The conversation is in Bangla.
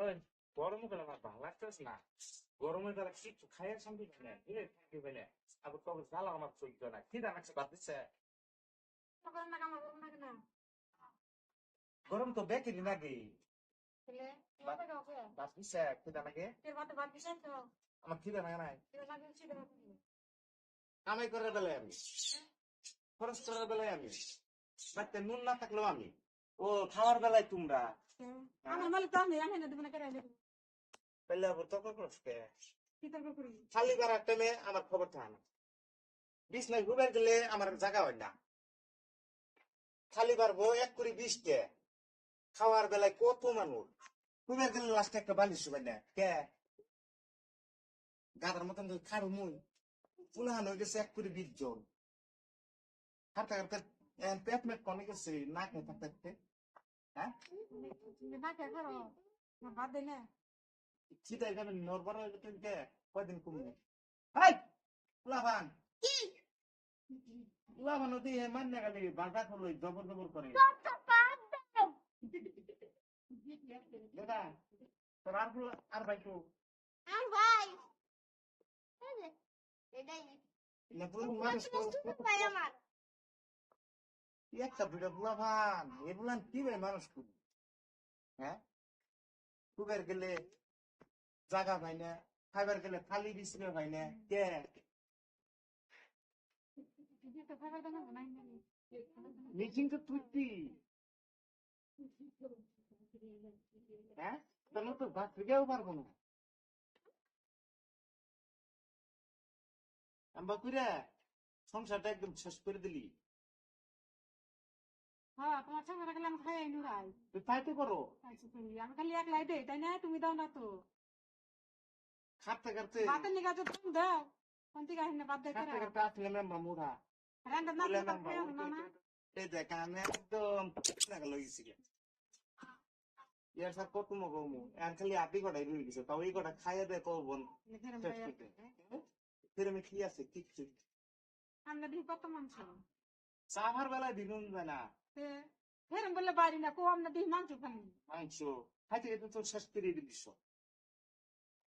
ওই গরমে গেলে আমার ভালো লাগতেছে না। গরমে গেলে কিছু খাইয়ে শান্তি পাই না, ধীরে থাকি পাই না। আবার তবে জ্বালা আমার চলতো না, খিদা লাগছে বাদ দিচ্ছে। গরম তো বেকিনি নাকি বাদ দিচ্ছে, খিদা লাগে আমার, খিদা লাগে নাই। কামাই করার বেলায় আমি, খরচ করার বেলায় আমি, বাড়িতে নুন না থাকলেও আমি, ও খাওয়ার বেলায় তোমরা পেলে আবার তর্ক করছ কে? খালি করার টাইমে আমার খবর থাকে না, বিছনায় ঘুমের গেলে আমার জায়গা হয় না। খালি পারবো 1 করে 20 কে, খাওয়ার বেলায় কত মানুষ, ঘুমের গেলে লাস্টে একটা বালিশ শুবাই না কে, গাদার মতন খারু মুই, পুলাহান হয়ে গেছে 1 করে 20 জন। হাঁটতে হাঁটতে পেট মেট কমে গেছে না খেয়ে থাকতে থাকতে। হ্যাঁ খিদাই যাবেন নরবর হয়ে যেতেন কে, কয়দিন কমবে। হাই পুলাহান, পুলাহান নদী মান্য গেলে বাজার হলো জবর জবর করে। দাদা তোর আর ভাই তো মানুষ একটা দুটা পুলাহান এগুলান কি ভাই মানুষ করি। হ্যাঁ খুবের গেলে জাগা পাই না, খাইবার গেলে থালি বিছরে পাই না কে, মিটিং তো তুই হ্যাঁ তাহলে তো ভাত খেতেও পারবো না। আম্বা কইরা সংসারটা একদম শেষ করে দিলি। তোমার সঙ্গে রাখলে আমি খাই আইনু রাই তুই তাই তো করো, আমি খালি এক লাই দেই, তাই না? তুমি দাও না তো খাটতে খাটতে ভাতের নিগা তো তুমি দাও কোন থেকে আহিনা বাদ দেয় খাটতে খাটতে আসলে মেম্বা মুড়া রান্না না বলে দিলে মেম্বা খাই না না এই দেখ আমি একদম টাকা লইছি ইয়ার স্যার কত মগমু আর খালি আদি কটাই রয়ে গেছে, তাও এই কটা খাইয়া দে কো বোন শেষ করতে। ফের আমি কি আছে কিচ্ছু আমরা দিই কত মাংস সাহার বেলায় দিনুন যায় না, ফের বললে বাড়ি না কো আমরা দিই মাংস খালি মাংস খাইতে খেতে তো শেষ করে দিলিস।